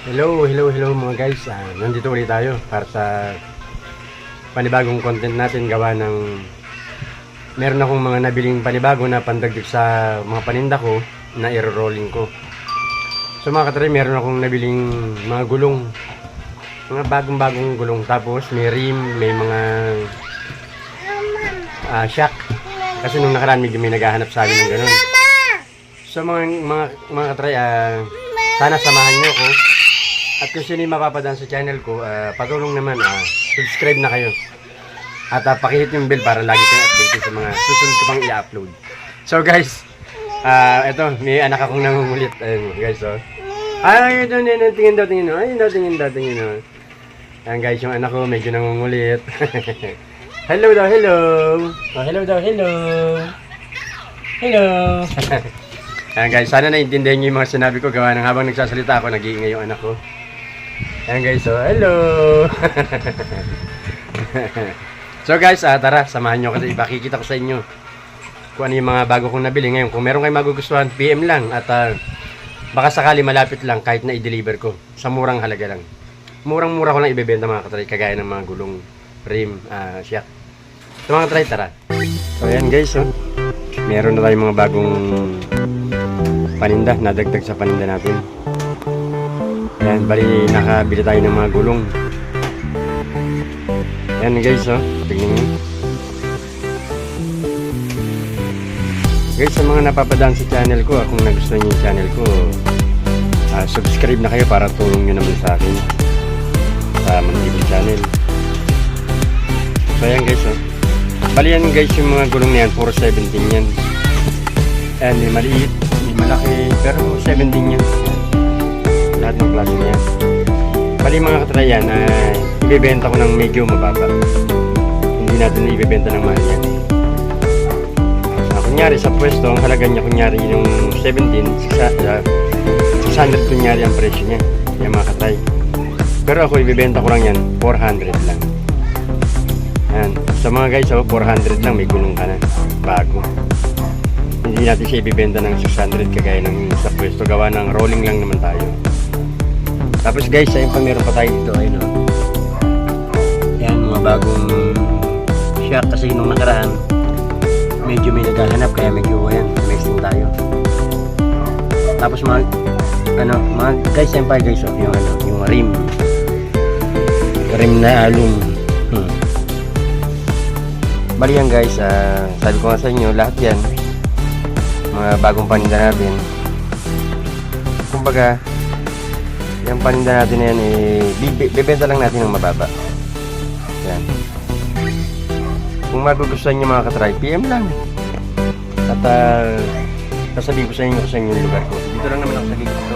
Hello mga guys. Nandito ulit tayo para sa panibagong content natin gawa ng meron akong mga nabiling panibago na pandagdag sa mga paninda ko na i-rolling ko. So mga katry, meron akong nabiling mga gulong, mga bagong gulong, tapos may rim, may mga shock kasi nung nakaraan medyo may naghahanap sa amin ng ganun. So mga katry, sana samahan nyo ko. At kung sino yung mapapadaan sa channel ko, patulong naman, subscribe na kayo. At pakihit yung bell para lagi kayong updated sa mga susunod ko pang i-upload. So guys, eto, may anak akong nangungulit. Ayun guys, oh. Ay, ito, tingin daw. Ay, tingin daw. Ayan guys, yung anak ko medyo nangungulit. Hello daw, hello. Oh, hello daw, hello. Hello. Ayan guys, sana naintindihan nyo yung mga sinabi ko gawa ng habang nagsasalita ako, nag-iingay yung anak ko. Ayan guys, so hello. So guys, tara, samahan nyo kasi ipakikita ko sa inyo kung ano yung mga bago kong nabili ngayon. Kung meron kayong magugustuhan, PM lang at baka sakali malapit lang kahit na i-deliver ko sa murang halaga lang. Murang-mura ko lang ibebenta mga katry, kagaya ng mga gulong, rim, shock. So mga katry, tara. So ayan guys, oh. Meron na tayong mga bagong paninda, nadagdag sa paninda natin. Ayan, bali nakabili tayo ng mga gulong. Ayan guys, oh, tignan nyo. Guys, sa mga napapadaan sa channel ko, kung nagustuhan nyo yung channel ko, subscribe na kayo para tulong nyo naman sa akin sa Manibig channel. So ayan guys, oh. Bali yan guys, yung mga gulong na yan, puro 17 yan. Ayan, may maliit, may malaki, pero 17 yan. Lahat ng klase niya. Bali mga katry yan, ibebenta ko ng medyo mababa. Hindi natin ibebenta ng mahal yan. Kunyari sa pwesto, ang halaga niya kunyari yung 17, 600 kunyari ang presyo niya. Yan mga katry. Pero ako ibebenta ko lang yan, 400 lang. Ayan. Sa mga guys, 400 lang, may gulong ka na. Bago. Hindi natin siya ibibenta ng 600 kagaya ng sa pwesto. Gawa ng rolling lang naman tayo. Tapos guys, ayun pa, meron pa tayo dito. Ayun, oh. Yan, mga bagong shock kasi nung nakaraan medyo may naghahanap kaya medyo ayan, mesting tayo. Tapos mga guys, ayun pa guys, oh, yung rim na alum. Bali yan guys, sabi ko nga sa inyo, lahat yan mga bagong paninda natin. Kumbaga, yung paninda natin na yan, bibenta lang natin ng mababa. Yan. Kung magugustuhan nyo mga katry, PM lang. At sasabihin ko sa inyo yung lugar ko. Dito lang naman ako sa gigit ko.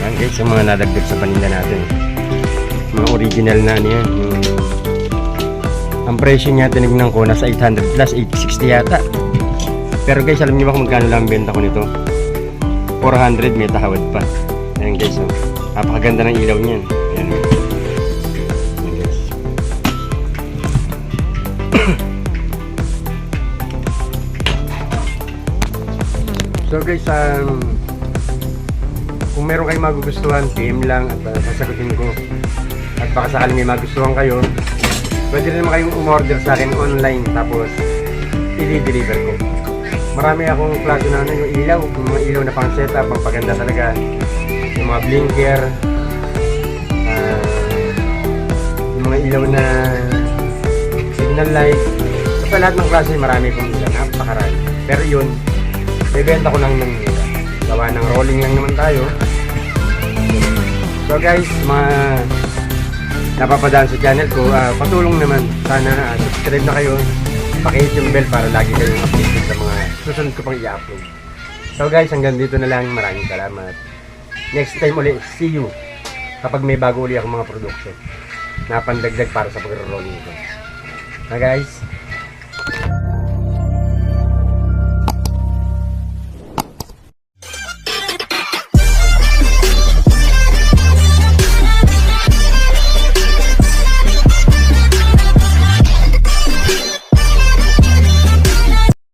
Yan guys, yung mga nadagdag sa paninda natin. Mga original na ano yan. Ang presyo niya tinignan ko nasa 800 plus 860 yata. Pero guys, alam niyo ba kung magkano lang benta ko nito? 400, may tahawad pa. Ayan guys, oh. Napakaganda ng ilaw niyan. Ayan. Ayan guys. So guys, kung meron kayong magugustuhan, PM lang at sasagutin ko. At baka sakaling may magustuhan kayo, pwede rin naman kayong umorder sa akin online tapos i-deliver ko. Marami akong klase na yung ilaw, yung mga ilaw na pang setup, pang paganda talaga. Yung mga blinker, yung mga ilaw na signal light. Sa lahat ng klase marami kong ilaw, napakarami. Pero yun, bibenta ko lang ng ilaw. Gawa ng rolling lang naman tayo. So guys, napapadaan sa channel ko, patulong naman. Sana subscribe na kayo, pakihit yung bell para lagi kayong updated sa mga susunod ko pang i-upload. So guys, hanggang dito na lang. Maraming salamat. Next time ulit, see you kapag may bago ulit akong mga production na pandagdag para sa pag-rolling ko. Na guys.